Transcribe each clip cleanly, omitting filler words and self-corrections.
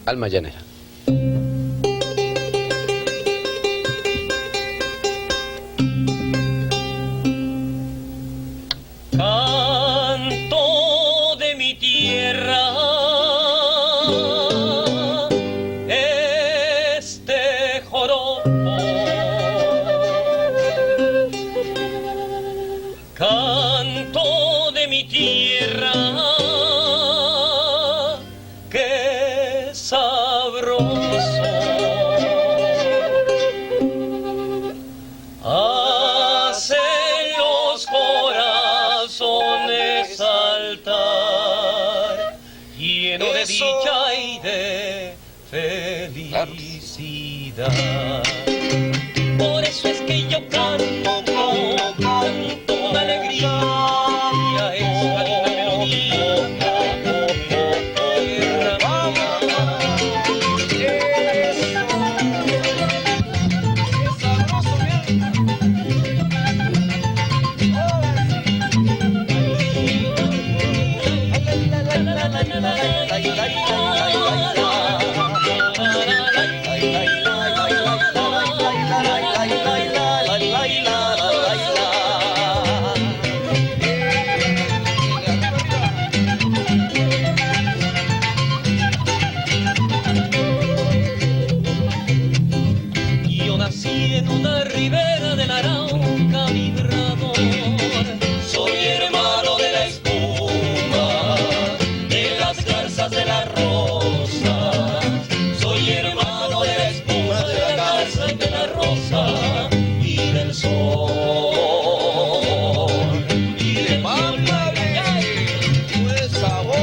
Alma llanera. Canto de mi tierra, este joropo, canto de mi tierra, qué sabroso, hace los corazones saltar, lleno de dicha y de felicidad. Por eso es que yo canto de alegría esta linda melodía. Yo nací en una ribera del Arauca vibrador, soy hermano de la espuma, de las garzas de la rosa, soy hermano de la espuma, de la garza y de la rosa, y del sol, y del buen sabor.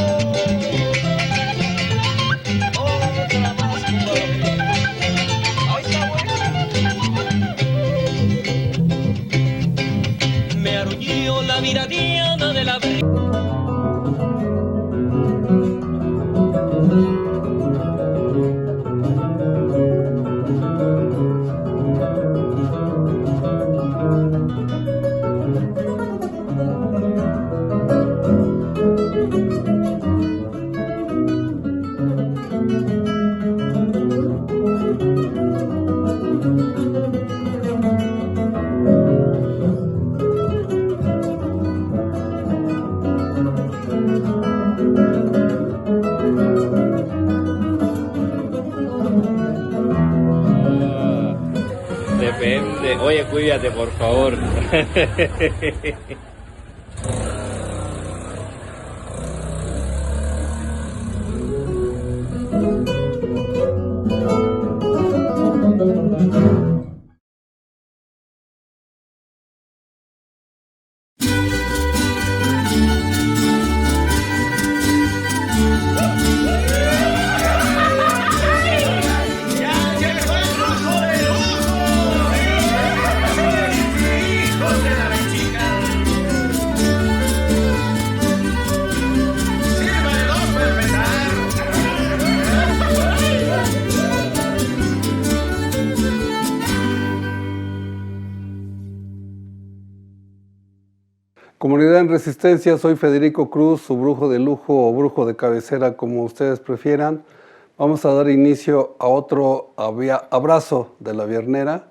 Otra más, compadre. Me arrulló la miradiana de la Depende. Oye, cuídate, por favor. Comunidad en Resistencia, soy Federico Cruz, su brujo de lujo o brujo de cabecera, como ustedes prefieran. Vamos a dar inicio a otro abrazo de la viernera.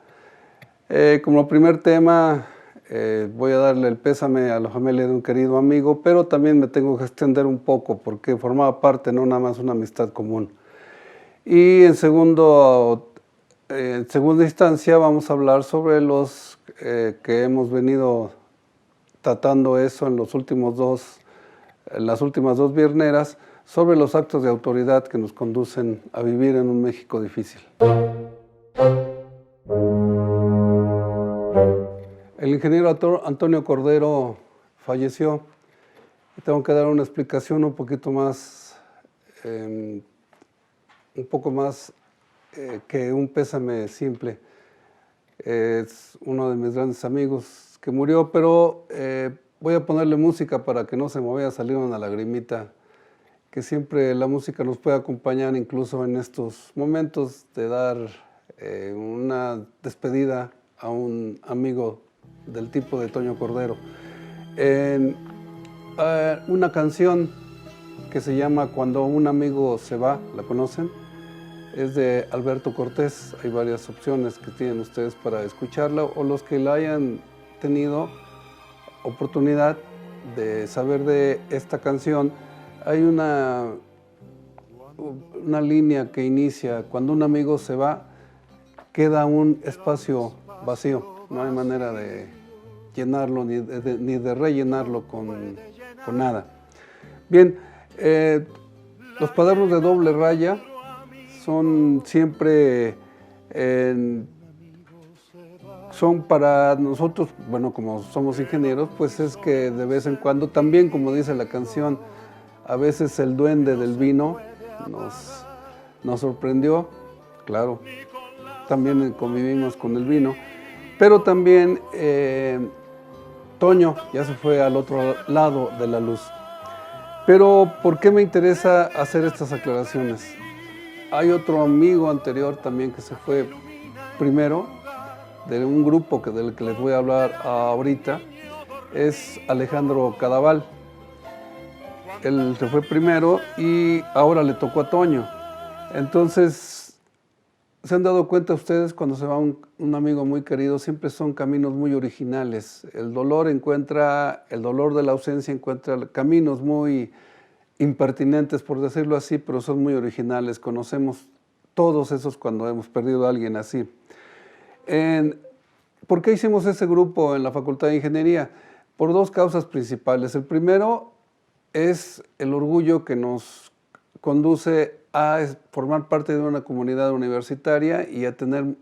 Como primer tema, voy a darle el pésame a la familia de un querido amigo, pero también me tengo que extender un poco porque formaba parte, no nada más una amistad común. Y en segunda instancia vamos a hablar sobre los que hemos venido tratando eso en las últimas dos vierneras, sobre los actos de autoridad que nos conducen a vivir en un México difícil. El ingeniero Antonio Cordero falleció y tengo que dar una explicación un poquito más, que un pésame simple. Es uno de mis grandes amigos que murió, pero voy a ponerle música para que no se me vaya a salir una lagrimita, que siempre la música nos puede acompañar incluso en estos momentos de dar una despedida a un amigo del tipo de Toño Cordero. Una canción que se llama Cuando un amigo se va, ¿la conocen? es de Alberto Cortés. Hay varias opciones que tienen ustedes para escucharla, o los que la hayan tenido oportunidad de saber de esta canción. Hay una línea que inicia: cuando un amigo se va, queda un espacio vacío. No hay manera de llenarlo ni de rellenarlo con nada. Bien, los cuadernos de doble raya son siempre, son para nosotros, bueno, como somos ingenieros, pues es que de vez en cuando, también como dice la canción, a veces el duende del vino nos sorprendió, claro, también convivimos con el vino, pero también Toño ya se fue al otro lado de la luz. Pero ¿por qué me interesa hacer estas aclaraciones? Hay otro amigo anterior también que se fue primero, de un grupo del que les voy a hablar ahorita, es Alejandro Cadaval. Él se fue primero y ahora le tocó a Toño. Entonces, ¿se han dado cuenta ustedes cuando se va un amigo muy querido? Siempre son caminos muy originales. El dolor de la ausencia encuentra caminos muy impertinentes, por decirlo así, pero son muy originales. Conocemos todos esos cuando hemos perdido a alguien así. ¿Por qué hicimos ese grupo en la Facultad de Ingeniería? Por dos causas principales. El primero es el orgullo que nos conduce a formar parte de una comunidad universitaria y a tener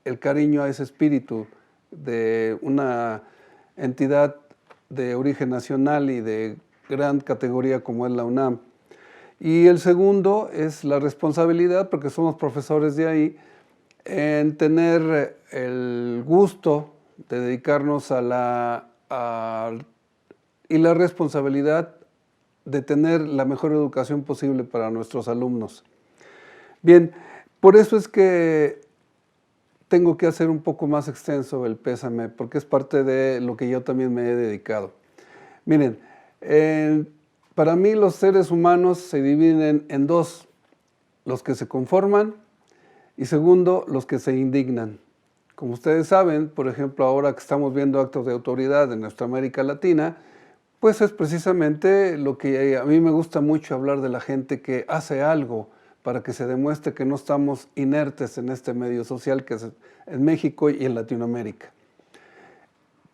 el cariño a ese espíritu de una entidad de origen nacional y de gran categoría como es la UNAM. Y el segundo es la responsabilidad, porque somos profesores de ahí, en tener el gusto de dedicarnos y la responsabilidad de tener la mejor educación posible para nuestros alumnos. Bien, por eso es que tengo que hacer un poco más extenso el pésame, porque es parte de lo que yo también me he dedicado. Miren, para mí los seres humanos se dividen en dos: los que se conforman y segundo, los que se indignan. Como ustedes saben, por ejemplo, ahora que estamos viendo actos de autoridad en nuestra América Latina, pues es precisamente lo que a mí me gusta mucho hablar de la gente que hace algo para que se demuestre que no estamos inertes en este medio social que es en México y en Latinoamérica.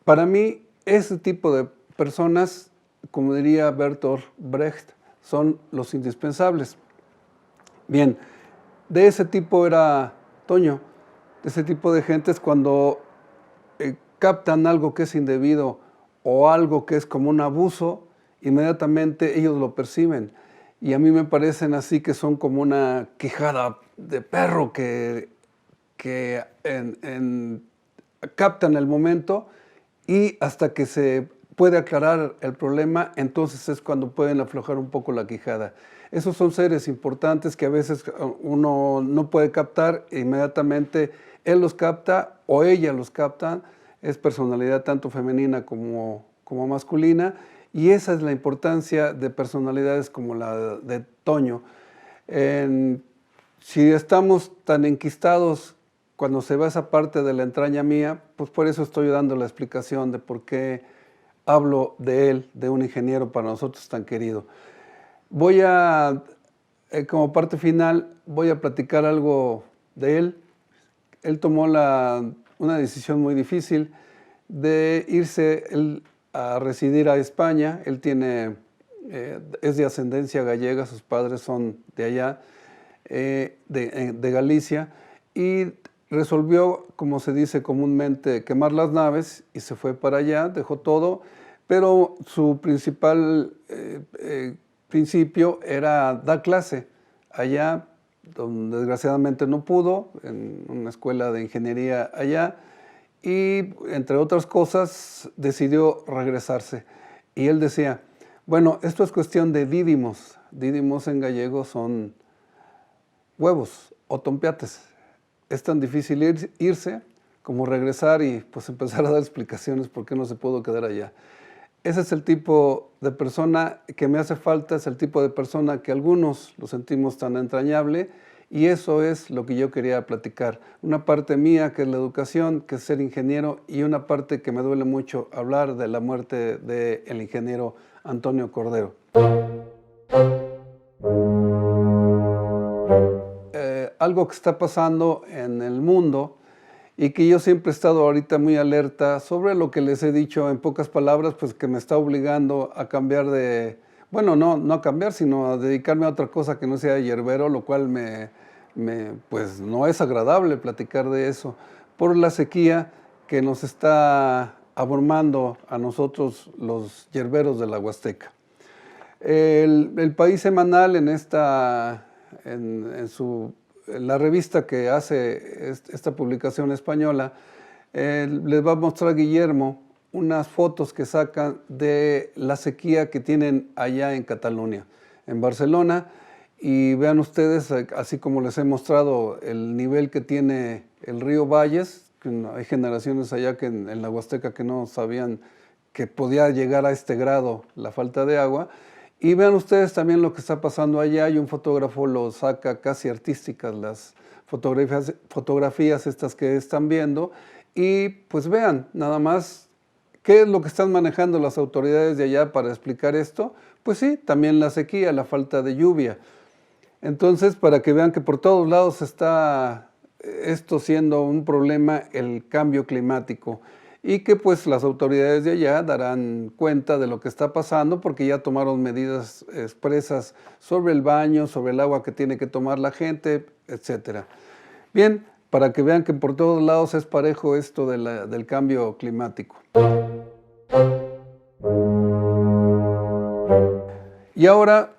Para mí, ese tipo de personas, como diría Bertolt Brecht, son los indispensables. Bien, de ese tipo era Toño, de ese tipo de gentes cuando captan algo que es indebido o algo que es como un abuso, inmediatamente ellos lo perciben. Y a mí me parecen así que son como una quijada de perro que captan el momento, y hasta que se puede aclarar el problema, entonces es cuando pueden aflojar un poco la quijada. Esos son seres importantes que a veces uno no puede captar, e inmediatamente él los capta o ella los capta. Es personalidad tanto femenina como masculina, y esa es la importancia de personalidades como la de Toño. Si estamos tan enquistados cuando se va esa parte de la entraña mía, pues por eso estoy dando la explicación de por qué hablo de él, de un ingeniero para nosotros tan querido. Voy a, como parte final, voy a platicar algo de él. Él tomó una decisión muy difícil de irse a residir a España. Él es de ascendencia gallega, sus padres son de allá, de Galicia, y resolvió, como se dice comúnmente, quemar las naves y se fue para allá, dejó todo, pero su principal principio era dar clase allá, donde desgraciadamente no pudo, en una escuela de ingeniería allá, y entre otras cosas decidió regresarse. Y él decía, bueno, esto es cuestión de dídimos. Dídimos en gallego son huevos o tompiates. Es tan difícil irse como regresar y pues empezar a dar explicaciones por qué no se pudo quedar allá. Ese es el tipo de persona que me hace falta, es el tipo de persona que algunos lo sentimos tan entrañable Y eso es lo que yo quería platicar. Una parte mía, que es la educación, que es ser ingeniero, y una parte que me duele mucho, hablar de la muerte del ingeniero Antonio Cordero. Algo que está pasando en el mundo y que yo siempre he estado ahorita muy alerta sobre lo que les he dicho en pocas palabras, pues que me está obligando a cambiar de, bueno, no a cambiar, sino a dedicarme a otra cosa que no sea hierbero, lo cual pues no es agradable platicar de eso, por la sequía que nos está abrumando a nosotros los hierberos de la Huasteca. El País Semanal en la revista que hace esta publicación española, les va a mostrar Guillermo unas fotos que sacan de la sequía que tienen allá en Cataluña, en Barcelona, y vean ustedes, así como les he mostrado el nivel que tiene el río Valles, que hay generaciones allá que en la Huasteca que no sabían que podía llegar a este grado la falta de agua. Y vean ustedes también lo que está pasando allá, y un fotógrafo lo saca casi artísticas, las fotografías estas que están viendo, y pues vean nada más qué es lo que están manejando las autoridades de allá para explicar esto. Pues sí, también la sequía, la falta de lluvia. Entonces, para que vean que por todos lados está esto siendo un problema, el cambio climático, y que pues las autoridades de allá darán cuenta de lo que está pasando, porque ya tomaron medidas expresas sobre el baño, sobre el agua que tiene que tomar la gente, etc. Bien, para que vean que por todos lados es parejo esto del cambio climático. Y ahora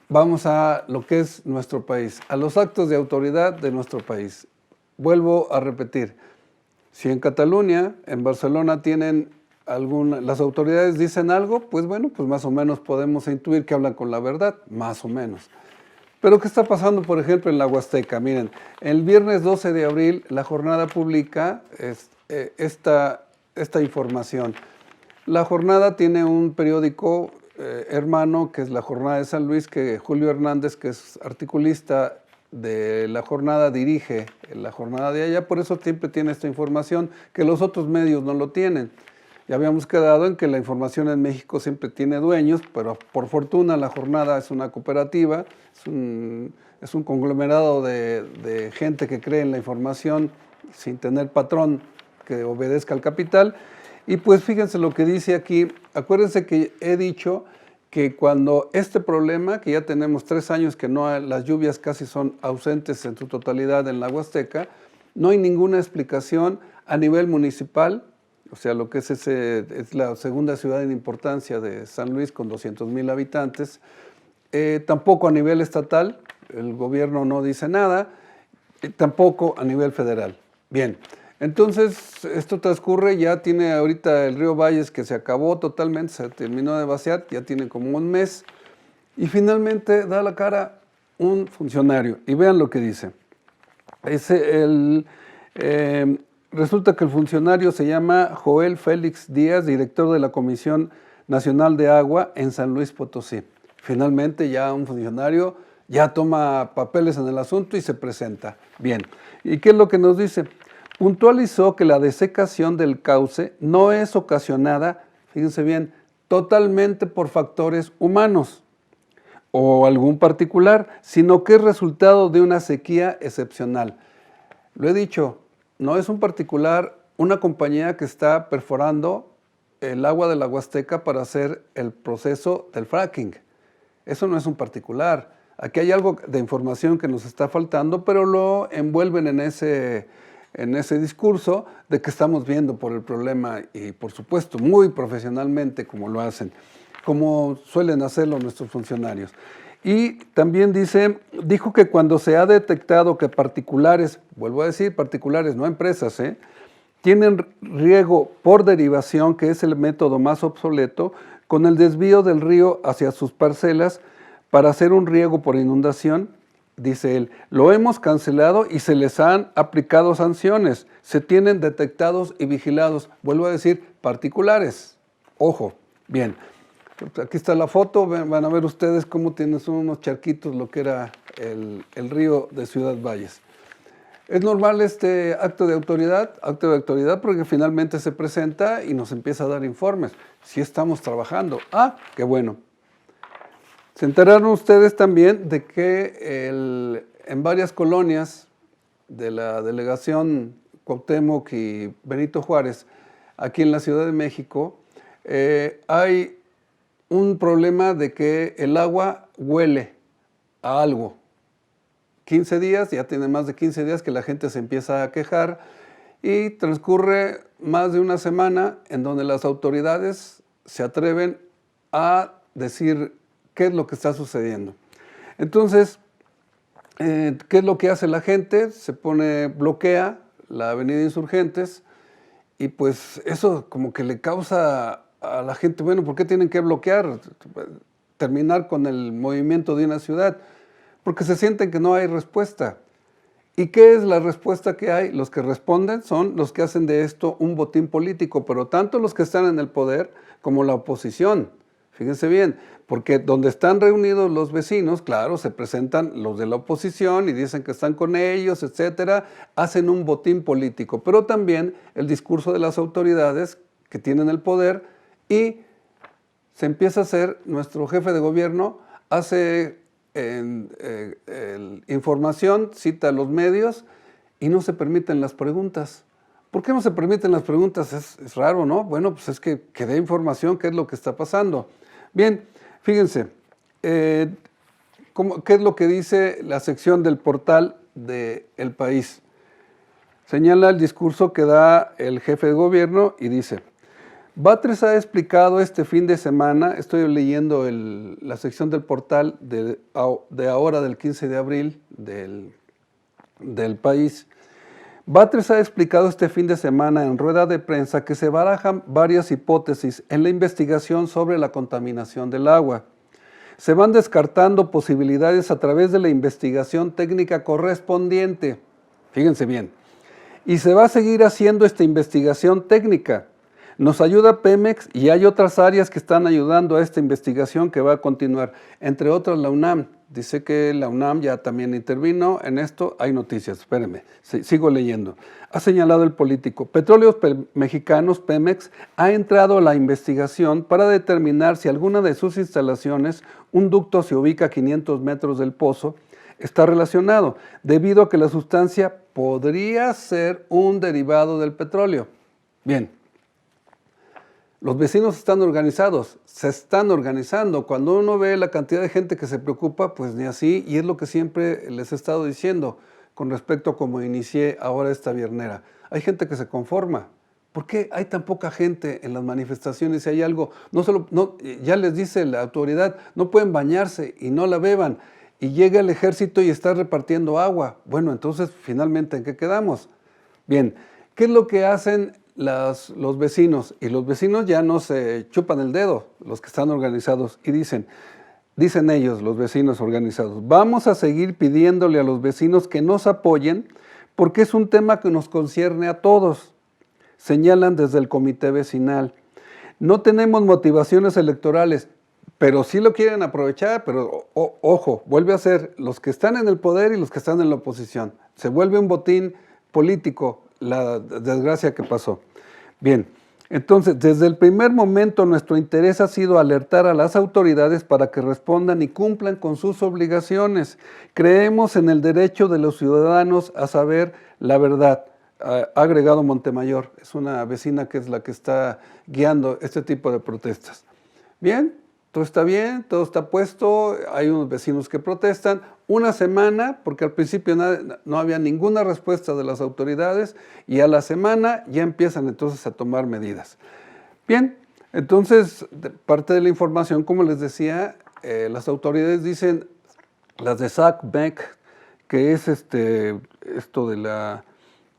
vamos a lo que es nuestro país, a los actos de autoridad de nuestro país. Vuelvo a repetir. Si en Cataluña, en Barcelona tienen las autoridades dicen algo, pues bueno, pues más o menos podemos intuir que hablan con la verdad, más o menos. Pero ¿qué está pasando, por ejemplo, en la Huasteca? Miren, el viernes 12 de abril la Jornada publica esta información. La Jornada tiene un periódico hermano, que es la Jornada de San Luis, que Julio Hernández, que es articulista de la Jornada, dirige la Jornada de allá, por eso siempre tiene esta información que los otros medios no lo tienen. Ya habíamos quedado en que la información en México siempre tiene dueños, pero por fortuna la Jornada es una cooperativa, es un conglomerado de gente que cree en la información sin tener patrón que obedezca al capital. Y pues fíjense lo que dice aquí. Acuérdense que he dicho que cuando este problema, que ya tenemos 3 años que las lluvias casi son ausentes en su totalidad en la Huasteca, no hay ninguna explicación a nivel municipal, o sea, lo que es la segunda ciudad en importancia de San Luis con 200,000 habitantes, tampoco a nivel estatal, el gobierno no dice nada, tampoco a nivel federal. Bien. Entonces, esto transcurre, ya tiene ahorita el río Valles que se acabó totalmente, se terminó de vaciar, ya tiene como un mes, y finalmente da la cara un funcionario, y vean lo que dice. Resulta que el funcionario se llama Joel Félix Díaz, director de la Comisión Nacional de Agua en San Luis Potosí. Finalmente ya un funcionario ya toma papeles en el asunto y se presenta. Bien, ¿y qué es lo que nos dice? Puntualizó que la desecación del cauce no es ocasionada, fíjense bien, totalmente por factores humanos o algún particular, sino que es resultado de una sequía excepcional. Lo he dicho, no es un particular, una compañía que está perforando el agua de la Huasteca para hacer el proceso del fracking. Eso no es un particular. Aquí hay algo de información que nos está faltando, pero lo envuelven en ese discurso de que estamos viendo por el problema y, por supuesto, muy profesionalmente como lo hacen, como suelen hacerlo nuestros funcionarios. Y también dijo que cuando se ha detectado que particulares, vuelvo a decir particulares, no empresas, tienen riego por derivación, que es el método más obsoleto, con el desvío del río hacia sus parcelas para hacer un riego por inundación, dice él, lo hemos cancelado y se les han aplicado sanciones, se tienen detectados y vigilados, vuelvo a decir, particulares. Ojo, bien, aquí está la foto, van a ver ustedes cómo tienen unos charquitos, lo que era el río de Ciudad Valles. Es normal este acto de autoridad porque finalmente se presenta y nos empieza a dar informes. Sí estamos trabajando. Ah, qué bueno. Se enteraron ustedes también de que en varias colonias de la delegación Cuauhtémoc y Benito Juárez, aquí en la Ciudad de México, hay un problema de que el agua huele a algo. 15 días, ya tiene más de 15 días que la gente se empieza a quejar y transcurre más de una semana en donde las autoridades se atreven a decir qué es lo que está sucediendo. Entonces, ¿qué es lo que hace la gente? Bloquea la avenida Insurgentes y pues eso como que le causa a la gente, bueno, ¿por qué tienen que bloquear? Terminar con el movimiento de una ciudad. Porque se sienten que no hay respuesta. ¿Y qué es la respuesta que hay? Los que responden son los que hacen de esto un botín político, pero tanto los que están en el poder como la oposición. Fíjense bien, porque donde están reunidos los vecinos, claro, se presentan los de la oposición y dicen que están con ellos, etcétera, hacen un botín político, pero también el discurso de las autoridades que tienen el poder y se empieza a hacer, nuestro jefe de gobierno hace información, cita a los medios y no se permiten las preguntas. ¿Por qué no se permiten las preguntas? Es raro, ¿no? Bueno, pues es que dé información, qué es lo que está pasando. Bien, fíjense, ¿qué es lo que dice la sección del portal de El País? Señala el discurso que da el jefe de gobierno y dice: Batres ha explicado este fin de semana, estoy leyendo la sección del portal de ahora del 15 de abril del País. Batres ha explicado este fin de semana en rueda de prensa que se barajan varias hipótesis en la investigación sobre la contaminación del agua. Se van descartando posibilidades a través de la investigación técnica correspondiente. Fíjense bien. Y se va a seguir haciendo esta investigación técnica. Nos ayuda Pemex y hay otras áreas que están ayudando a esta investigación que va a continuar, entre otras la UNAM. Dice que la UNAM ya también intervino en esto. Hay noticias, espérenme, sigo leyendo. Ha señalado el político: Petróleos Mexicanos, Pemex, ha entrado a la investigación para determinar si alguna de sus instalaciones, un ducto se ubica a 500 metros del pozo, está relacionado, debido a que la sustancia podría ser un derivado del petróleo. Bien. Los vecinos están organizados, se están organizando. Cuando uno ve la cantidad de gente que se preocupa, pues ni así, y es lo que siempre les he estado diciendo con respecto a cómo inicié ahora esta viernera. Hay gente que se conforma. ¿Por qué hay tan poca gente en las manifestaciones? Si hay algo, ya les dice la autoridad, no pueden bañarse y no la beban, y llega el ejército y está repartiendo agua. Bueno, entonces, finalmente, ¿en qué quedamos? Bien, ¿qué es lo que hacen los vecinos? Y los vecinos ya no se chupan el dedo, los que están organizados, y dicen ellos, los vecinos organizados: vamos a seguir pidiéndole a los vecinos que nos apoyen porque es un tema que nos concierne a todos. Señalan desde el comité vecinal. No tenemos motivaciones electorales, pero sí lo quieren aprovechar, pero ojo, vuelve a ser los que están en el poder y los que están en la oposición. Se vuelve un botín político la desgracia que pasó. Bien, entonces, desde el primer momento nuestro interés ha sido alertar a las autoridades para que respondan y cumplan con sus obligaciones. Creemos en el derecho de los ciudadanos a saber la verdad, ha agregado Montemayor. Es una vecina que es la que está guiando este tipo de protestas. Bien, todo está bien, todo está puesto, hay unos vecinos que protestan. Una semana, porque al principio no había ninguna respuesta de las autoridades, y a la semana ya empiezan entonces a tomar medidas. Bien, entonces, parte de la información, como les decía, las autoridades dicen, las de SACMEX, que es esto de la,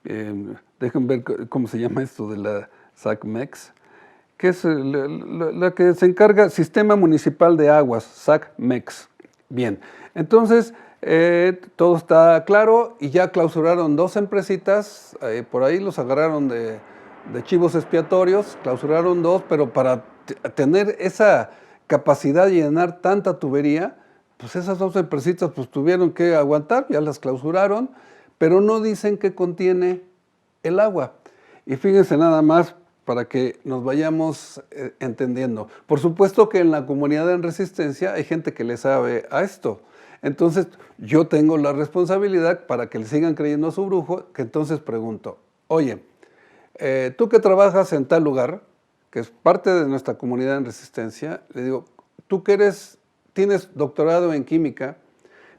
déjenme ver cómo se llama esto de la SACMEX, que es la que se encarga, Sistema Municipal de Aguas, SACMEX. Bien, entonces todo está claro y ya clausuraron 2 empresitas, por ahí los agarraron de chivos expiatorios, clausuraron 2, pero para tener esa capacidad de llenar tanta tubería, pues esas 2 empresitas pues tuvieron que aguantar, ya las clausuraron, pero no dicen qué contiene el agua. Y fíjense nada más para que nos vayamos entendiendo. Por supuesto que en la comunidad en Resistencia hay gente que le sabe a esto. Entonces yo tengo la responsabilidad para que le sigan creyendo a su brujo, que entonces pregunto, oye, tú que trabajas en tal lugar, que es parte de nuestra comunidad en Resistencia, le digo, tú que tienes doctorado en química,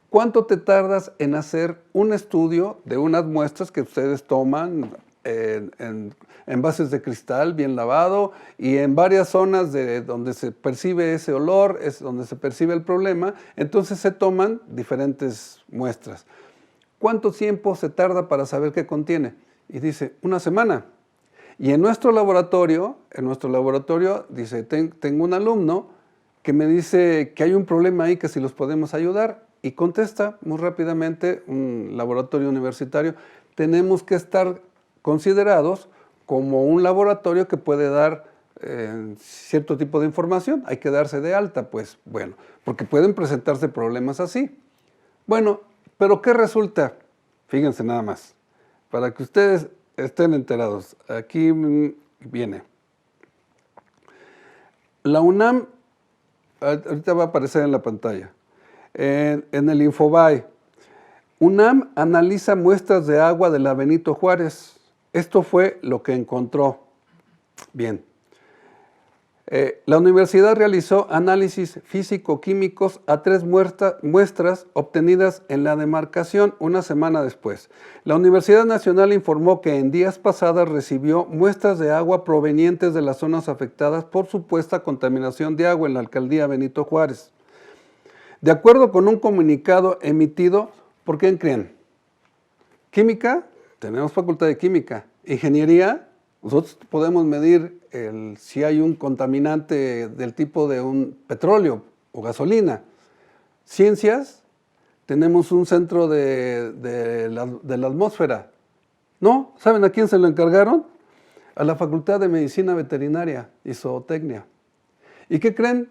¿cuánto te tardas en hacer un estudio de unas muestras que ustedes toman en envases de cristal bien lavado y en varias zonas de donde se percibe ese olor, es donde se percibe el problema? Entonces se toman diferentes muestras. ¿Cuánto tiempo se tarda para saber qué contiene? Y dice, 1 semana. Y en nuestro laboratorio, dice, tengo un alumno que me dice que hay un problema ahí, que si los podemos ayudar. Y contesta muy rápidamente un laboratorio universitario, tenemos que estar considerados como un laboratorio que puede dar cierto tipo de información, hay que darse de alta, pues bueno, porque pueden presentarse problemas así. Bueno, pero ¿qué resulta? Fíjense nada más, para que ustedes estén enterados, aquí viene. La UNAM, ahorita va a aparecer en la pantalla, en el Infobae, UNAM analiza muestras de agua de la Benito Juárez. Esto fue lo que encontró. Bien. La universidad realizó análisis físico-químicos a 3 muestras obtenidas en la demarcación 1 semana después. La Universidad Nacional informó que en días pasados recibió muestras de agua provenientes de las zonas afectadas por supuesta contaminación de agua en la alcaldía Benito Juárez. De acuerdo con un comunicado emitido, ¿por quién creen? Química, tenemos facultad de química. Ingeniería, nosotros podemos medir si hay un contaminante del tipo de un petróleo o gasolina. Ciencias, tenemos un centro de la atmósfera. ¿No? ¿Saben a quién se lo encargaron? A la Facultad de Medicina Veterinaria y Zootecnia. ¿Y qué creen?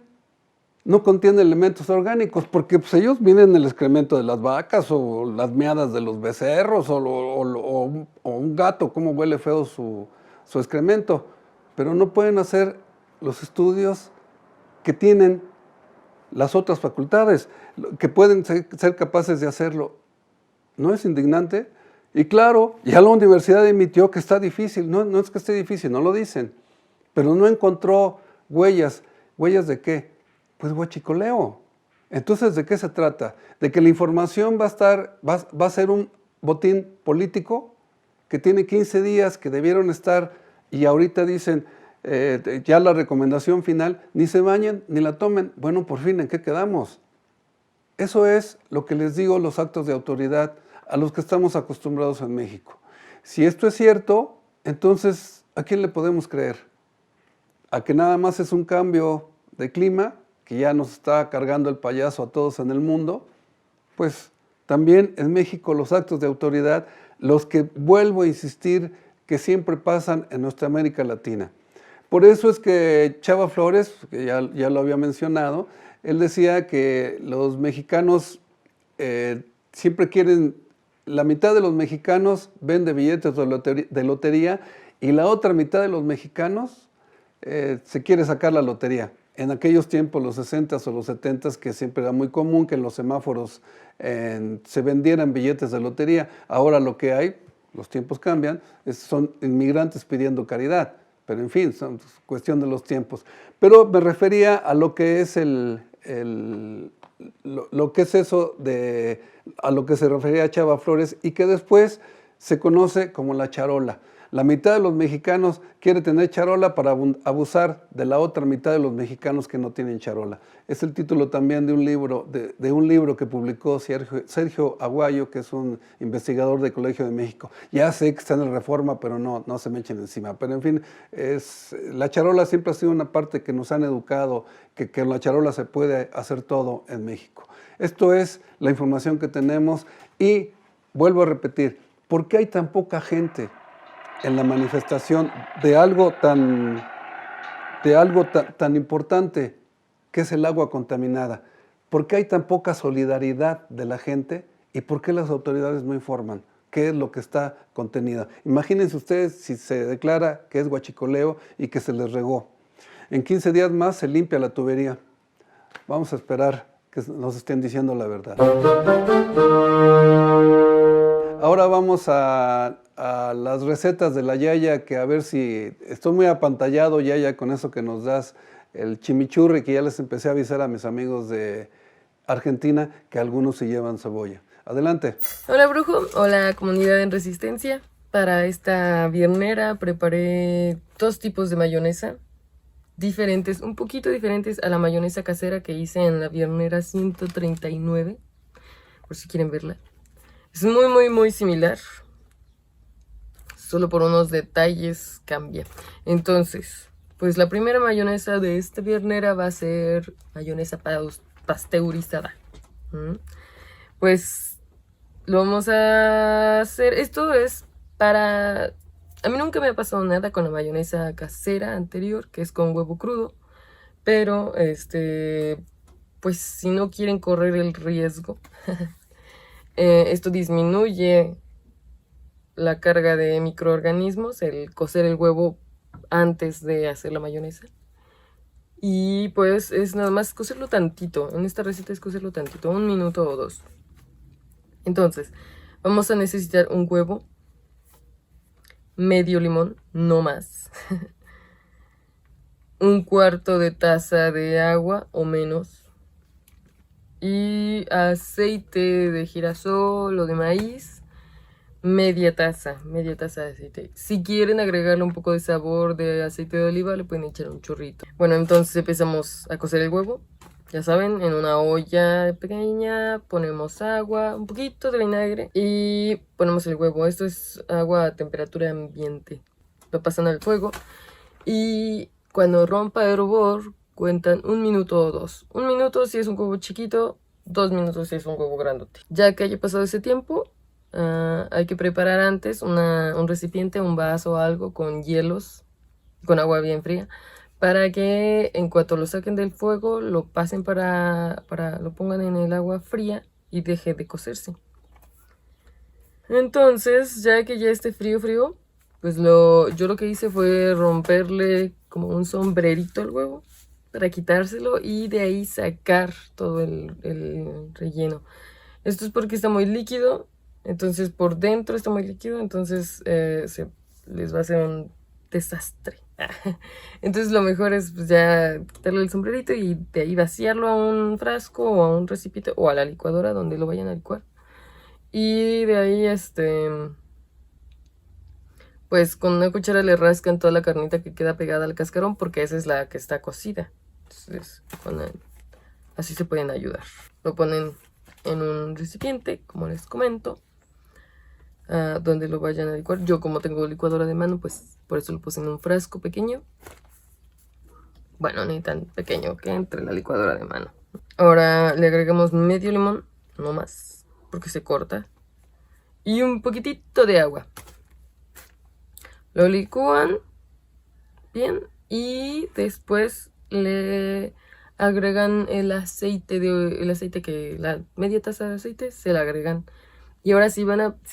No contiene elementos orgánicos, porque pues, ellos miden el excremento de las vacas o las meadas de los becerros o un gato, cómo huele feo su excremento, pero no pueden hacer los estudios que tienen las otras facultades, que pueden ser capaces de hacerlo. ¿No es indignante? Y claro, ya la universidad emitió que está difícil, no es que esté difícil, no lo dicen, pero no encontró huellas. ¿Huellas de qué? Pues huachicoleo. Entonces, ¿de qué se trata? ¿De que la información va a ser un botín político que tiene 15 días, que debieron estar, y ahorita dicen, ya la recomendación final, ni se bañen, ni la tomen? Bueno, por fin, ¿en qué quedamos? Eso es lo que les digo, los actos de autoridad a los que estamos acostumbrados en México. Si esto es cierto, entonces, ¿a quién le podemos creer? ¿A que nada más es un cambio de clima, que ya nos está cargando el payaso a todos en el mundo? Pues también en México los actos de autoridad, los que vuelvo a insistir que siempre pasan en nuestra América Latina. Por eso es que Chava Flores, que ya lo había mencionado, él decía que los mexicanos siempre quieren, la mitad de los mexicanos vende billetes de lotería y la otra mitad de los mexicanos se quiere sacar la lotería. En aquellos tiempos, los 60s o los 70s, que siempre era muy común que en los semáforos se vendieran billetes de lotería. Ahora lo que hay, los tiempos cambian, son inmigrantes pidiendo caridad. Pero en fin, son cuestión de los tiempos. Pero me refería a lo que es lo que es eso a lo que se refería a Chava Flores y que después se conoce como la charola. La mitad de los mexicanos quiere tener charola para abusar de la otra mitad de los mexicanos que no tienen charola. Es el título también de un libro que publicó Sergio Aguayo, que es un investigador del Colegio de México. Ya sé que está en la Reforma, pero no se me echen encima. Pero en fin, la charola siempre ha sido una parte que nos han educado, que con la charola se puede hacer todo en México. Esto es la información que tenemos y vuelvo a repetir, ¿por qué hay tan poca gente en la manifestación de algo tan importante que es el agua contaminada? ¿Por qué hay tan poca solidaridad de la gente y por qué las autoridades no informan qué es lo que está contenido? Imagínense ustedes si se declara que es huachicoleo y que se les regó. En 15 días más se limpia la tubería. Vamos a esperar que nos estén diciendo la verdad. Ahora vamos a las recetas de la Yaya, que a ver si estoy muy apantallado, Yaya, con eso que nos das, el chimichurri, que ya les empecé a avisar a mis amigos de Argentina que algunos se llevan cebolla. Adelante. Hola brujo, hola comunidad en Resistencia. Para esta viernera preparé 2 tipos de mayonesa diferentes, un poquito diferentes a la mayonesa casera que hice en la viernera 139, por si quieren verla. Es muy similar, solo por unos detalles cambia. Entonces, pues la primera mayonesa de esta viernera va a ser mayonesa pasteurizada. Pues lo vamos a hacer. Esto es para... A mí nunca me ha pasado nada con la mayonesa casera anterior, que es con huevo crudo. Pero, pues si no quieren correr el riesgo, esto disminuye la carga de microorganismos, el cocer el huevo antes de hacer la mayonesa. Y pues es nada más cocerlo tantito. En esta receta es cocerlo tantito, 1 minuto o 2. Entonces, vamos a necesitar un huevo, medio limón, no más, 1/4 de taza de agua o menos, y aceite de girasol o de maíz, media taza de aceite. Si quieren agregarle un poco de sabor de aceite de oliva, le pueden echar un chorrito. Bueno, entonces empezamos a cocer el huevo. Ya saben, en una olla pequeña ponemos agua, un poquito de vinagre y ponemos el huevo. Esto es agua a temperatura ambiente. Lo pasan al fuego y cuando rompa hervor cuentan 1 minuto o 2. 1 minuto si es un huevo chiquito, 2 minutos si es un huevo grandote. Ya que haya pasado ese tiempo, hay que preparar antes un recipiente, un vaso o algo con hielos, con agua bien fría, para que en cuanto lo saquen del fuego, lo pasen lo pongan en el agua fría y deje de cocerse. Entonces, ya que ya esté frío, pues yo lo que hice fue romperle como un sombrerito al huevo para quitárselo y de ahí sacar todo el relleno. Esto es porque está muy líquido, entonces por dentro está muy líquido, entonces les va a hacer un desastre. Entonces lo mejor es pues, ya quitarle el sombrerito y de ahí vaciarlo a un frasco o a un recipiente o a la licuadora donde lo vayan a licuar. Y de ahí pues con una cuchara le rascan toda la carnita que queda pegada al cascarón, porque esa es la que está cocida. Entonces así se pueden ayudar. Lo ponen en un recipiente, como les comento, donde lo vayan a licuar. Yo como tengo licuadora de mano, pues por eso lo puse en un frasco pequeño. Bueno, ni tan pequeño que entre la licuadora de mano. Ahora le agregamos medio limón, no más, porque se corta. Y un poquitito de agua. Lo licúan bien y después le agregan el aceite que la media taza de aceite se la agregan. Y ahora si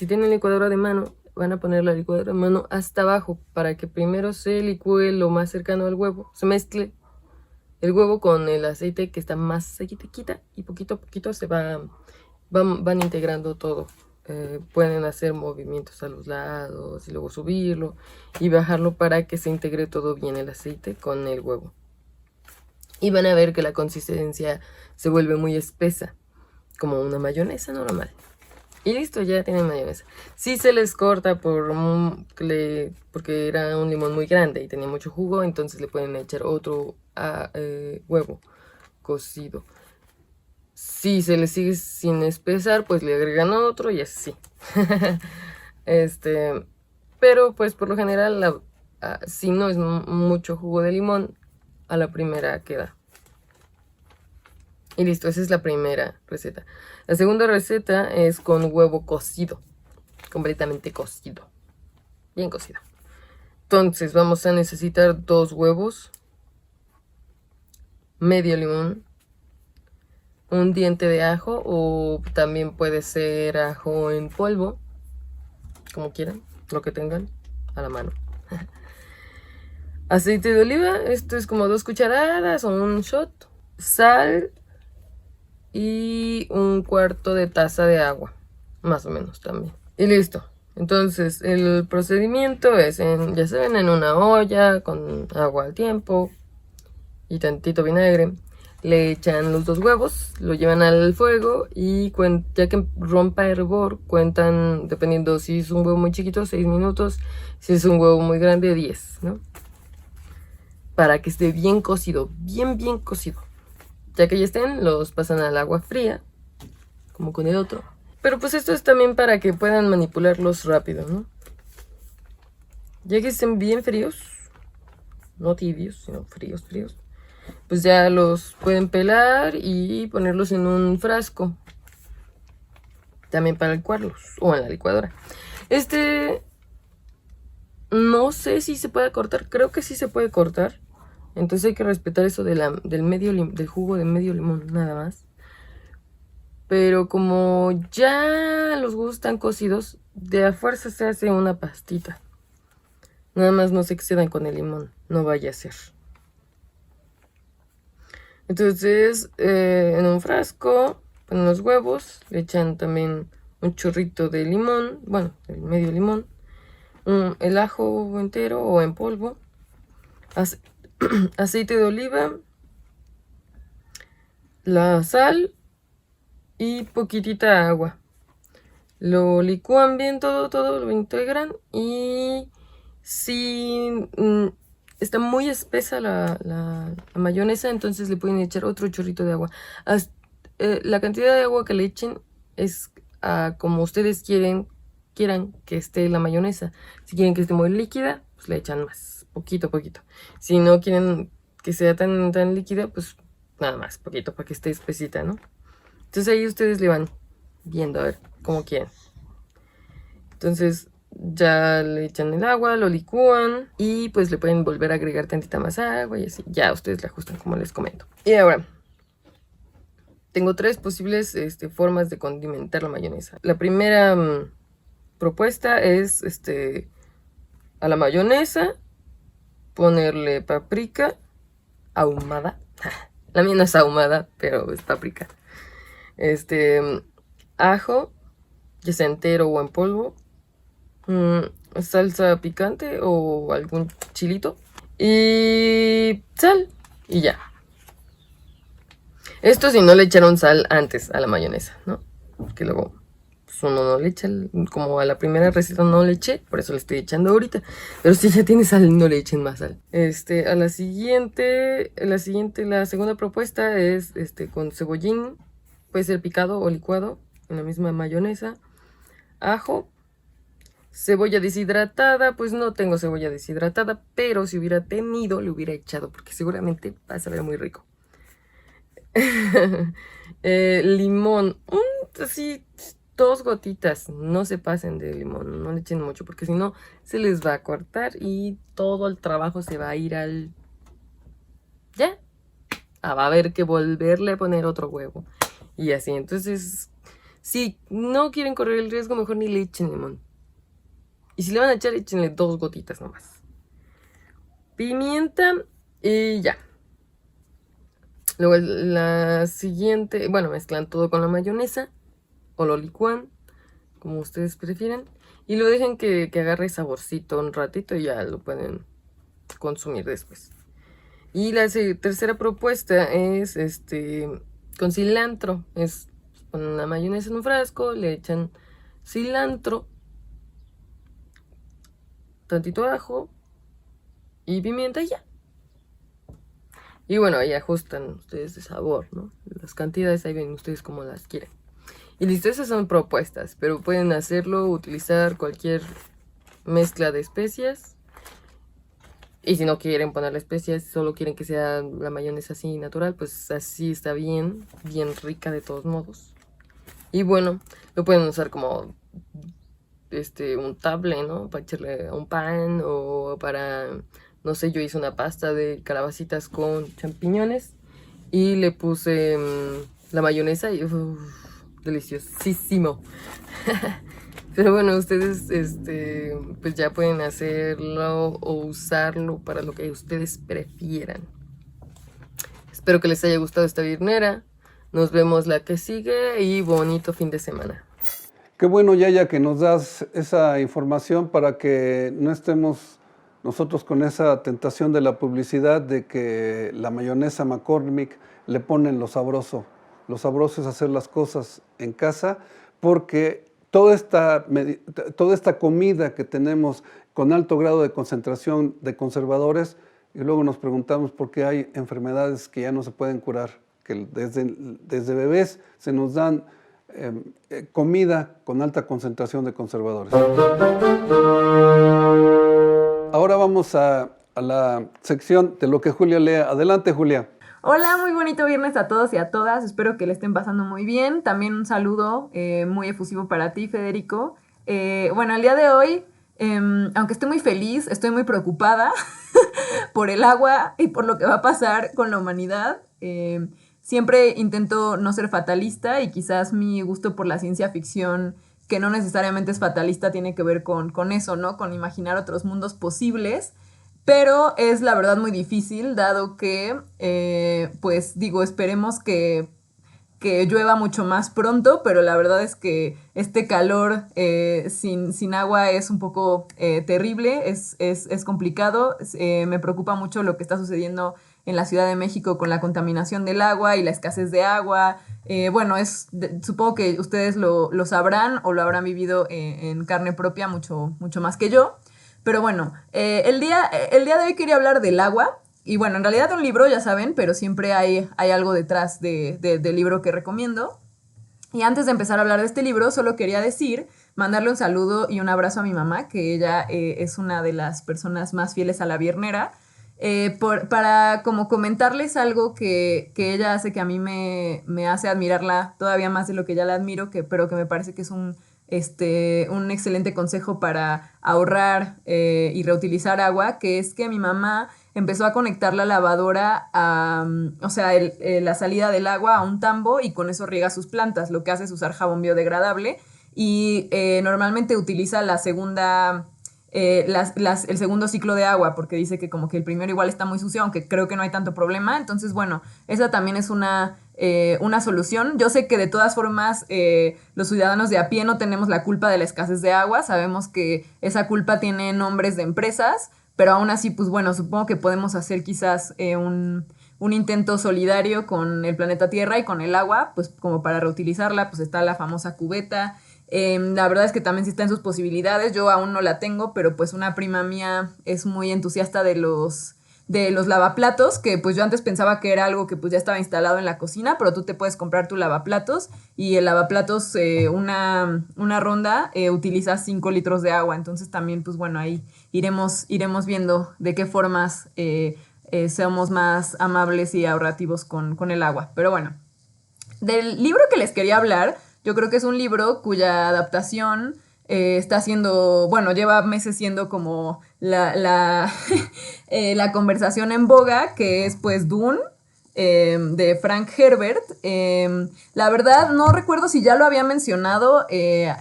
tienen licuadora de mano, van a poner la licuadora de mano hasta abajo para que primero se licúe lo más cercano al huevo, se mezcle el huevo con el aceite que está más sequita y poquito a poquito van integrando todo. Pueden hacer movimientos a los lados y luego subirlo y bajarlo para que se integre todo bien el aceite con el huevo. Y van a ver que la consistencia se vuelve muy espesa, como una mayonesa normal. Y listo, ya tienen mayonesa. Si se les corta porque era un limón muy grande y tenía mucho jugo, entonces le pueden echar otro huevo cocido. Si se les sigue sin espesar, pues le agregan otro y así. Pero pues por lo general, si no es mucho jugo de limón, a la primera queda. Y listo, esa es la primera receta. La segunda receta es con huevo cocido, completamente cocido, bien cocido. Entonces vamos a necesitar 2 huevos, medio limón, un diente de ajo o también puede ser ajo en polvo, como quieran, lo que tengan a la mano. Aceite de oliva, esto es como 2 cucharadas o un shot. Sal y un cuarto de taza de agua, más o menos también. Y listo. Entonces el procedimiento es, ya saben, en una olla con agua al tiempo y tantito vinagre. Le echan los 2 huevos, lo llevan al fuego y ya que rompa hervor, cuentan, dependiendo si es un huevo muy chiquito, 6 minutos. Si es un huevo muy grande, 10, ¿no? Para que esté bien cocido, bien cocido. Ya que ya estén, los pasan al agua fría, como con el otro. Pero pues esto es también para que puedan manipularlos rápido, ¿no? Ya que estén bien fríos, no tibios, sino fríos, pues ya los pueden pelar y ponerlos en un frasco. También para licuarlos, o en la licuadora. No sé si se puede cortar, creo que sí se puede cortar. Entonces hay que respetar eso del jugo de medio limón, nada más. Pero como ya los huevos están cocidos, de a fuerza se hace una pastita. Nada más no se excedan con el limón, no vaya a ser. Entonces, en un frasco ponen los huevos, le echan también un chorrito de limón, bueno, el medio limón, el ajo entero o en polvo, aceite de oliva, la sal y poquitita agua. Lo licúan bien todo lo integran y si está muy espesa la mayonesa, entonces le pueden echar otro chorrito de agua. La cantidad de agua que le echen es como ustedes quieran que esté la mayonesa. Si quieren que esté muy líquida, pues le echan más, poquito. Si no quieren que sea tan líquida, pues nada más, poquito, para que esté espesita, ¿no? Entonces ahí ustedes le van viendo a ver cómo quieren. Entonces ya le echan el agua, lo licúan y pues le pueden volver a agregar tantita más agua y así. Ya ustedes le ajustan como les comento. Y ahora, tengo 3 posibles formas de condimentar la mayonesa. La primera propuesta es a la mayonesa ponerle paprika ahumada. La mía no es ahumada, pero es paprika. Ajo, ya sea entero o en polvo. Salsa picante o algún chilito. Y sal. Y ya. Esto si no le echaron sal antes a la mayonesa, ¿no? Porque luego pues uno no le echa, como a la primera receta no le eché, por eso le estoy echando ahorita. Pero si ya tiene sal, no le echen más sal. A la segunda propuesta es con cebollín, puede ser picado o licuado en la misma mayonesa, ajo, cebolla deshidratada, pues no tengo cebolla deshidratada, pero si hubiera tenido le hubiera echado porque seguramente va a saber muy rico. Limón, así 2 gotitas, no se pasen de limón, no le echen mucho porque si no se les va a cortar y todo el trabajo se va a ir al... ya, va a haber que volverle a poner otro huevo y así. Entonces, si no quieren correr el riesgo, mejor ni le echen limón. Y si le van a echar, échenle 2 gotitas nomás. Pimienta y ya. Luego la siguiente, bueno, mezclan todo con la mayonesa o lo licúan, como ustedes prefieran. Y lo dejan que agarre saborcito un ratito y ya lo pueden consumir después. Y la tercera propuesta es con cilantro. Es ponen la mayonesa en un frasco, le echan cilantro, tantito ajo y pimienta y ya. Y bueno, ahí ajustan ustedes de sabor, ¿no? Las cantidades ahí ven ustedes como las quieren. Y listo, esas son propuestas, pero pueden hacerlo, utilizar cualquier mezcla de especias. Y si no quieren ponerle especias, solo quieren que sea la mayonesa así natural, pues así está bien rica de todos modos. Y bueno, lo pueden usar como untable, ¿no? Para echarle a un pan o para... No sé, yo hice una pasta de calabacitas con champiñones y le puse la mayonesa y deliciosísimo. Pero bueno, ustedes pues ya pueden hacerlo o usarlo para lo que ustedes prefieran. Espero que les haya gustado esta viernera. Nos vemos la que sigue y bonito fin de semana. Qué bueno, Yaya, que nos das esa información para que no estemos nosotros con esa tentación de la publicidad de que la mayonesa McCormick le ponen lo sabroso. Lo sabroso es hacer las cosas en casa, porque toda esta comida que tenemos con alto grado de concentración de conservadores, y luego nos preguntamos por qué hay enfermedades que ya no se pueden curar, que desde bebés se nos dan comida con alta concentración de conservadores. Ahora vamos a la sección de lo que Julia lea. Adelante, Julia. Hola, muy bonito viernes a todos y a todas. Espero que le estén pasando muy bien. También un saludo muy efusivo para ti, Federico. Bueno, el día de hoy, aunque estoy muy feliz, estoy muy preocupada por el agua y por lo que va a pasar con la humanidad. Siempre intento no ser fatalista y quizás mi gusto por la ciencia ficción, que no necesariamente es fatalista, tiene que ver con eso, ¿no? Con imaginar otros mundos posibles. Pero es la verdad muy difícil, dado que, pues digo, esperemos que llueva mucho más pronto, pero la verdad es que este calor sin agua es un poco terrible, es complicado. Me preocupa mucho lo que está sucediendo en la Ciudad de México con la contaminación del agua y la escasez de agua. Bueno, supongo que ustedes lo sabrán o lo habrán vivido en carne propia mucho más que yo. Pero bueno, el día de hoy quería hablar del agua. Y bueno, en realidad un libro, ya saben, pero siempre hay algo detrás del libro que recomiendo. Y antes de empezar a hablar de este libro, solo quería mandarle un saludo y un abrazo a mi mamá, que ella es una de las personas más fieles a la viernera, para como comentarles algo que ella hace, que a mí me hace admirarla todavía más de lo que ya la admiro, pero que me parece que es un excelente consejo para ahorrar y reutilizar agua, que es que mi mamá empezó a conectar la lavadora la salida del agua a un tambo, y con eso riega sus plantas. Lo que hace es usar jabón biodegradable y normalmente utiliza la segunda... el segundo ciclo de agua, porque dice que como que el primero igual está muy sucio, aunque creo que no hay tanto problema. Entonces, bueno, esa también es una solución. Yo sé que de todas formas los ciudadanos de a pie no tenemos la culpa de la escasez de agua. Sabemos que esa culpa tiene nombres de empresas, pero aún así, pues bueno, supongo que podemos hacer quizás un intento solidario con el planeta Tierra y con el agua, pues como para reutilizarla. Pues está la famosa cubeta. La verdad es que también sí está en sus posibilidades. Yo aún no la tengo, pero pues una prima mía es muy entusiasta de los lavaplatos, que pues yo antes pensaba que era algo que pues ya estaba instalado en la cocina, pero tú te puedes comprar tu lavaplatos, y el lavaplatos, una ronda, utiliza 5 litros de agua. Entonces también, pues bueno, ahí iremos viendo de qué formas seamos más amables y ahorrativos con el agua. Pero bueno, del libro que les quería hablar, yo creo que es un libro cuya adaptación está siendo, bueno, lleva meses siendo como la conversación en boga, que es pues Dune, de Frank Herbert. La verdad no recuerdo si ya lo había mencionado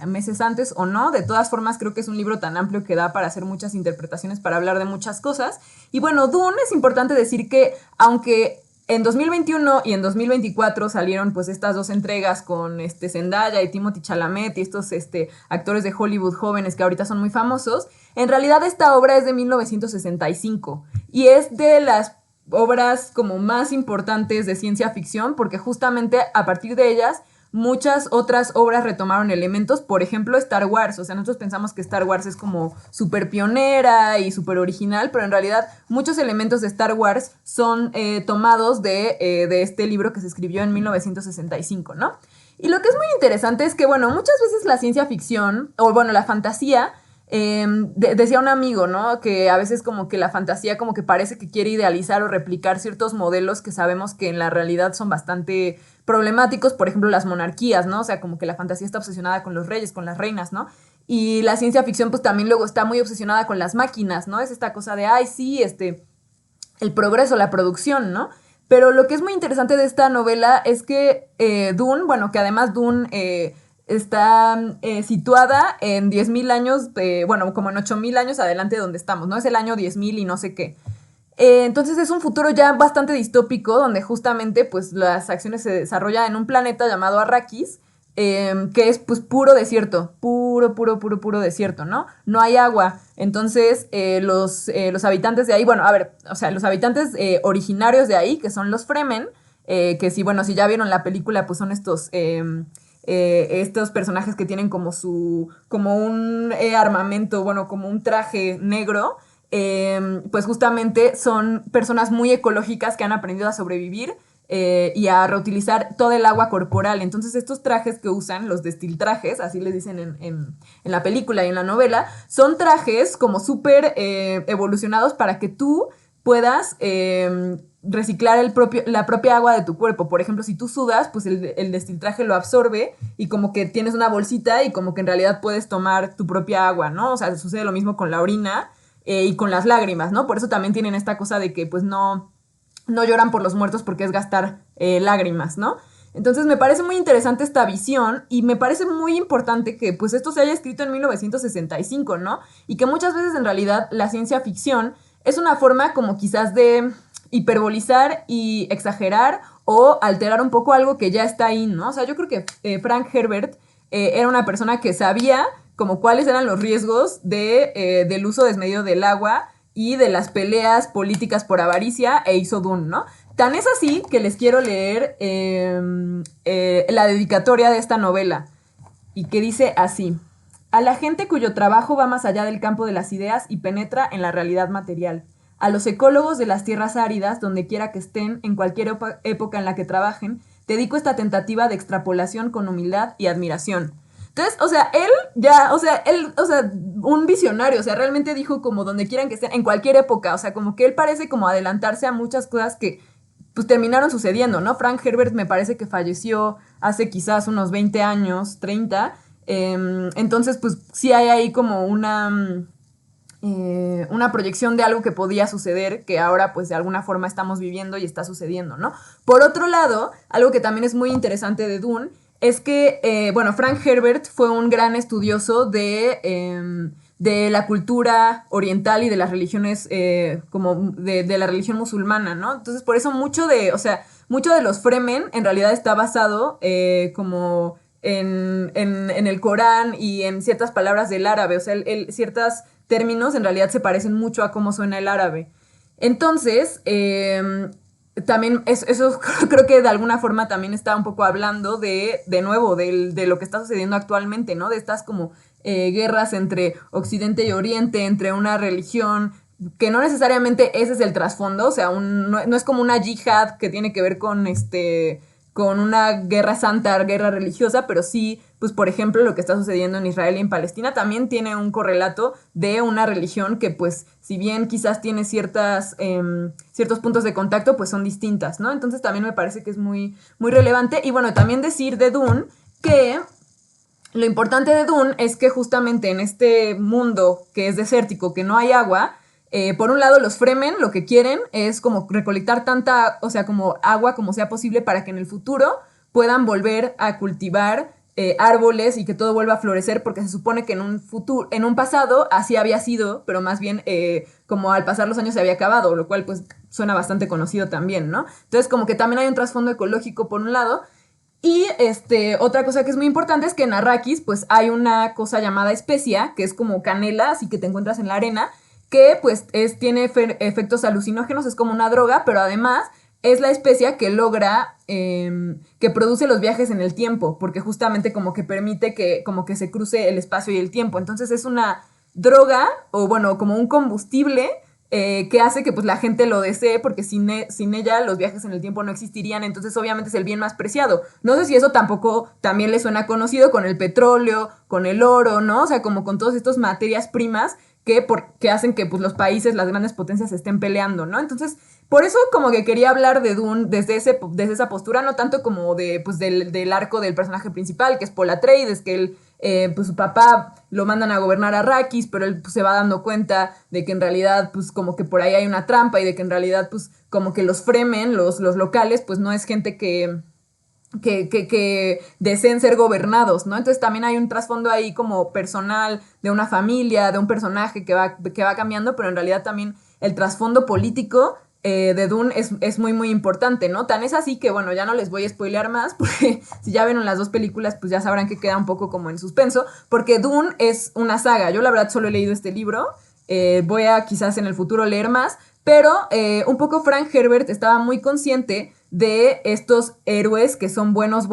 meses antes o no. De todas formas, creo que es un libro tan amplio que da para hacer muchas interpretaciones, para hablar de muchas cosas. Y bueno, Dune, es importante decir que aunque en 2021 y en 2024 salieron pues estas dos entregas con Zendaya y Timothée Chalamet y estos actores de Hollywood jóvenes que ahorita son muy famosos, en realidad esta obra es de 1965 y es de las obras como más importantes de ciencia ficción, porque justamente a partir de ellas muchas otras obras retomaron elementos. Por ejemplo, Star Wars. O sea, nosotros pensamos que Star Wars es como súper pionera y súper original, pero en realidad muchos elementos de Star Wars son tomados de este libro que se escribió en 1965, ¿no? Y lo que es muy interesante es que, bueno, muchas veces la ciencia ficción, o bueno, la fantasía, decía un amigo, ¿no? Que a veces como que la fantasía como que parece que quiere idealizar o replicar ciertos modelos que sabemos que en la realidad son bastante problemáticos. Por ejemplo, las monarquías, ¿no? O sea, como que la fantasía está obsesionada con los reyes, con las reinas, ¿no? Y la ciencia ficción pues también luego está muy obsesionada con las máquinas, ¿no? Es esta cosa de, ay, sí, el progreso, la producción, ¿no? Pero lo que es muy interesante de esta novela es que Dune, bueno, que además Dune está situada en 10.000 años, bueno, como en 8.000 años adelante de donde estamos, ¿no? Es el año 10.000 y no sé qué. Entonces es un futuro ya bastante distópico, donde justamente pues las acciones se desarrollan en un planeta llamado Arrakis, que es pues puro desierto, puro desierto, ¿no? No hay agua. Entonces los habitantes de ahí, bueno, a ver, o sea, los habitantes originarios de ahí, que son los Fremen, que si, bueno, si ya vieron la película, pues son estos personajes que tienen como un armamento, bueno, como un traje negro, pues justamente son personas muy ecológicas que han aprendido a sobrevivir y a reutilizar todo el agua corporal. Entonces estos trajes que usan, los destiltrajes, así les dicen en la película y en la novela, son trajes como súper evolucionados para que tú puedas reciclar la propia agua de tu cuerpo. Por ejemplo, si tú sudas, pues el destiltraje lo absorbe y como que tienes una bolsita y como que en realidad puedes tomar tu propia agua, ¿no? O sea, sucede lo mismo con la orina y con las lágrimas, ¿no? Por eso también tienen esta cosa de que pues no lloran por los muertos porque es gastar lágrimas, ¿no? Entonces me parece muy interesante esta visión y me parece muy importante que pues esto se haya escrito en 1965, ¿no? Y que muchas veces en realidad la ciencia ficción es una forma como quizás de hiperbolizar y exagerar o alterar un poco algo que ya está ahí, ¿no? O sea, yo creo que Frank Herbert era una persona que sabía como cuáles eran los riesgos del uso desmedido del agua y de las peleas políticas por avaricia e hizo Dune, ¿no? Tan es así que les quiero leer la dedicatoria de esta novela y que dice así: a la gente cuyo trabajo va más allá del campo de las ideas y penetra en la realidad material, a los ecólogos de las tierras áridas, donde quiera que estén, en cualquier época en la que trabajen, dedico esta tentativa de extrapolación con humildad y admiración. Entonces, o sea, un visionario, o sea, realmente dijo como donde quieran que estén, en cualquier época, o sea, como que él parece como adelantarse a muchas cosas que pues terminaron sucediendo, ¿no? Frank Herbert me parece que falleció hace quizás unos 20 años, 30, entonces pues sí hay ahí como una proyección de algo que podía suceder, que ahora pues de alguna forma estamos viviendo y está sucediendo, ¿no? Por otro lado, algo que también es muy interesante de Dune es que, bueno, Frank Herbert fue un gran estudioso de la cultura oriental y de las religiones, como de la religión musulmana, ¿no? Entonces, por eso mucho de los Fremen en realidad está basado como en el Corán y en ciertas palabras del árabe, o sea, ciertos términos en realidad se parecen mucho a cómo suena el árabe. Entonces, también eso creo que de alguna forma también está un poco hablando de nuevo, de lo que está sucediendo actualmente, ¿no? De estas como guerras entre Occidente y Oriente, entre una religión que no necesariamente ese es el trasfondo, o sea, no es como una yihad que tiene que ver con una guerra santa, guerra religiosa, pero sí, pues por ejemplo, lo que está sucediendo en Israel y en Palestina también tiene un correlato de una religión que pues si bien quizás tiene ciertos puntos de contacto, pues son distintas, ¿no? Entonces también me parece que es muy, muy relevante. Y bueno, también decir de Dune que lo importante de Dune es que justamente en este mundo que es desértico, que no hay agua, por un lado los Fremen lo que quieren es como recolectar tanta, o sea, como agua como sea posible para que en el futuro puedan volver a cultivar árboles y que todo vuelva a florecer, porque se supone que en un pasado así había sido, pero más bien como al pasar los años se había acabado, lo cual pues suena bastante conocido también, ¿no? Entonces como que también hay un trasfondo ecológico por un lado. Y otra cosa que es muy importante es que en Arrakis pues hay una cosa llamada especia, que es como canela, así que te encuentras en la arena, que pues tiene efectos alucinógenos, es como una droga, pero además es la especia que logra, que produce los viajes en el tiempo, porque justamente como que permite que como que se cruce el espacio y el tiempo. Entonces es una droga, o bueno, como un combustible que hace que pues la gente lo desee, porque sin ella los viajes en el tiempo no existirían, entonces obviamente es el bien más preciado. No sé si eso tampoco también le suena conocido con el petróleo, con el oro, ¿no? O sea, como con todas estas materias primas que hacen que pues los países, las grandes potencias estén peleando, ¿no? Entonces, por eso como que quería hablar de Dune desde esa postura, no tanto como pues del arco del personaje principal, que es Paul Atreides, que pues su papá lo mandan a gobernar a Arrakis, pero él pues, se va dando cuenta de que en realidad pues como que por ahí hay una trampa y de que en realidad pues como que los Fremen, los locales, pues no es gente que deseen ser gobernados, ¿no? Entonces también hay un trasfondo ahí como personal de una familia, de un personaje que va cambiando, pero en realidad también el trasfondo político de Dune es muy, muy importante, ¿no? Tan es así que, bueno, ya no les voy a spoilear más, porque si ya vieron las 2 películas, pues ya sabrán que queda un poco como en suspenso, porque Dune es una saga. Yo la verdad solo he leído este libro, voy a quizás en el futuro leer más, pero un poco Frank Herbert estaba muy consciente de estos héroes que son buenos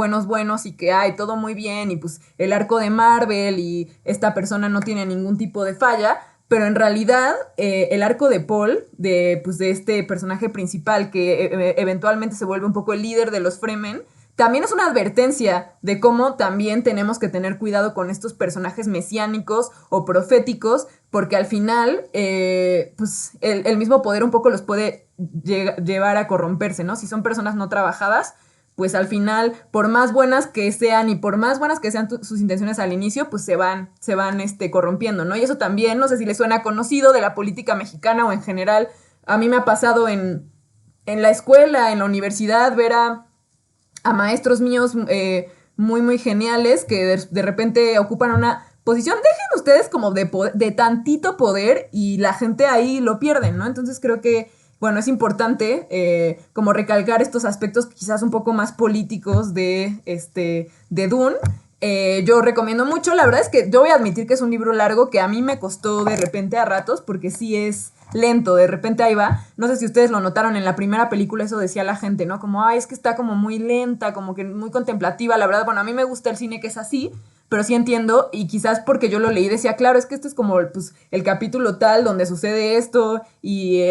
y que hay todo muy bien y pues el arco de Marvel y esta persona no tiene ningún tipo de falla, pero en realidad el arco de Paul, de este personaje principal que eventualmente se vuelve un poco el líder de los Fremen, también es una advertencia de cómo también tenemos que tener cuidado con estos personajes mesiánicos o proféticos, porque al final, pues el mismo poder un poco los puede llevar a corromperse, ¿no? Si son personas no trabajadas, pues al final, por más buenas que sean y por más buenas que sean sus intenciones al inicio, pues se van corrompiendo, ¿no? Y eso también, no sé si les suena conocido de la política mexicana o en general. A mí me ha pasado en la escuela, en la universidad, ver a maestros míos muy, muy geniales que de repente ocupan una posición, dejen ustedes como de tantito poder y la gente ahí lo pierden, ¿no? Entonces creo que, bueno, es importante como recalcar estos aspectos quizás un poco más políticos de Dune. Yo recomiendo mucho, la verdad es que yo voy a admitir que es un libro largo que a mí me costó de repente a ratos porque sí es lento, de repente ahí va. No sé si ustedes lo notaron en la primera película, eso decía la gente, ¿no? Como, ay, es que está como muy lenta, como que muy contemplativa, la verdad. Bueno, a mí me gusta el cine que es así, pero sí entiendo y quizás porque yo lo leí decía, claro, es que este es como pues, el capítulo tal donde sucede esto y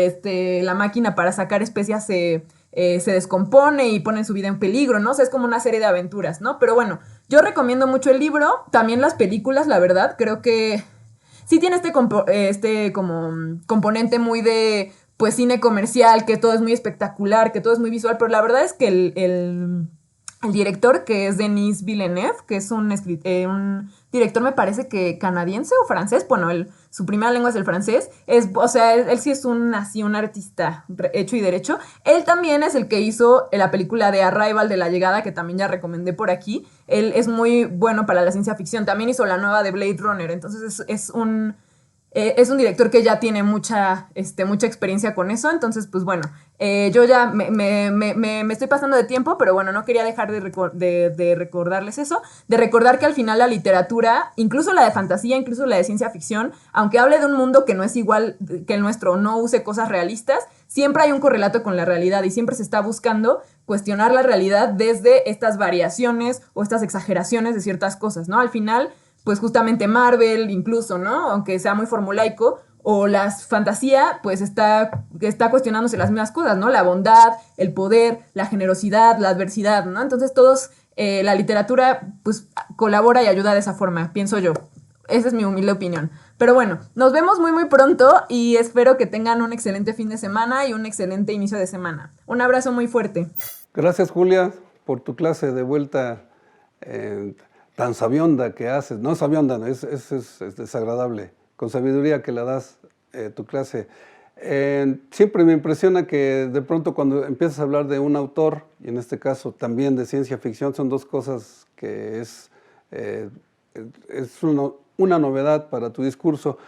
la máquina para sacar especias se descompone y pone su vida en peligro, ¿no? O sea, es como una serie de aventuras, ¿no? Pero bueno, yo recomiendo mucho el libro, también las películas, la verdad, creo que sí tiene como componente muy de pues cine comercial, que todo es muy espectacular, que todo es muy visual, pero la verdad es que el director, que es Denis Villeneuve, que es un director, me parece que canadiense o francés, bueno, su primera lengua es el francés, o sea, él sí es un artista hecho y derecho. Él también es el que hizo la película de Arrival, de La Llegada, que también ya recomendé por aquí. Él es muy bueno para la ciencia ficción, también hizo la nueva de Blade Runner, entonces es un director que ya tiene mucha experiencia con eso, entonces pues bueno, yo ya me estoy pasando de tiempo, pero bueno, no quería dejar de recordarles eso, de recordar que al final la literatura, incluso la de fantasía, incluso la de ciencia ficción, aunque hable de un mundo que no es igual que el nuestro, no use cosas realistas, siempre hay un correlato con la realidad y siempre se está buscando cuestionar la realidad desde estas variaciones o estas exageraciones de ciertas cosas, ¿no? Al final, pues justamente Marvel incluso, ¿no? Aunque sea muy formulaico, o la fantasía, pues está cuestionándose las mismas cosas, ¿no? La bondad, el poder, la generosidad, la adversidad, ¿no? Entonces la literatura, pues colabora y ayuda de esa forma, pienso yo. Esa es mi humilde opinión. Pero bueno, nos vemos muy, muy pronto y espero que tengan un excelente fin de semana y un excelente inicio de semana. Un abrazo muy fuerte. Gracias, Julia, por tu clase de vuelta tan sabionda que haces. No sabionda, no, es desagradable. Con sabiduría que la das tu clase. Siempre me impresiona que de pronto cuando empiezas a hablar de un autor, y en este caso también de ciencia ficción, son dos cosas que es una novedad para tu discurso.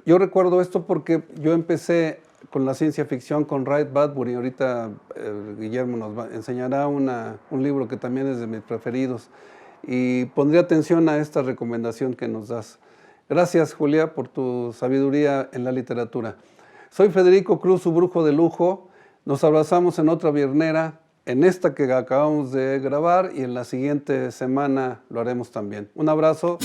Yo recuerdo esto porque yo empecé con la ciencia ficción con Ray Bradbury. Ahorita Guillermo nos enseñará un libro que también es de mis preferidos. Y pondré atención a esta recomendación que nos das. Gracias, Julia, por tu sabiduría en la literatura. Soy Federico Cruz, su brujo de lujo. Nos abrazamos en otra viernera, en esta que acabamos de grabar y en la siguiente semana lo haremos también. Un abrazo.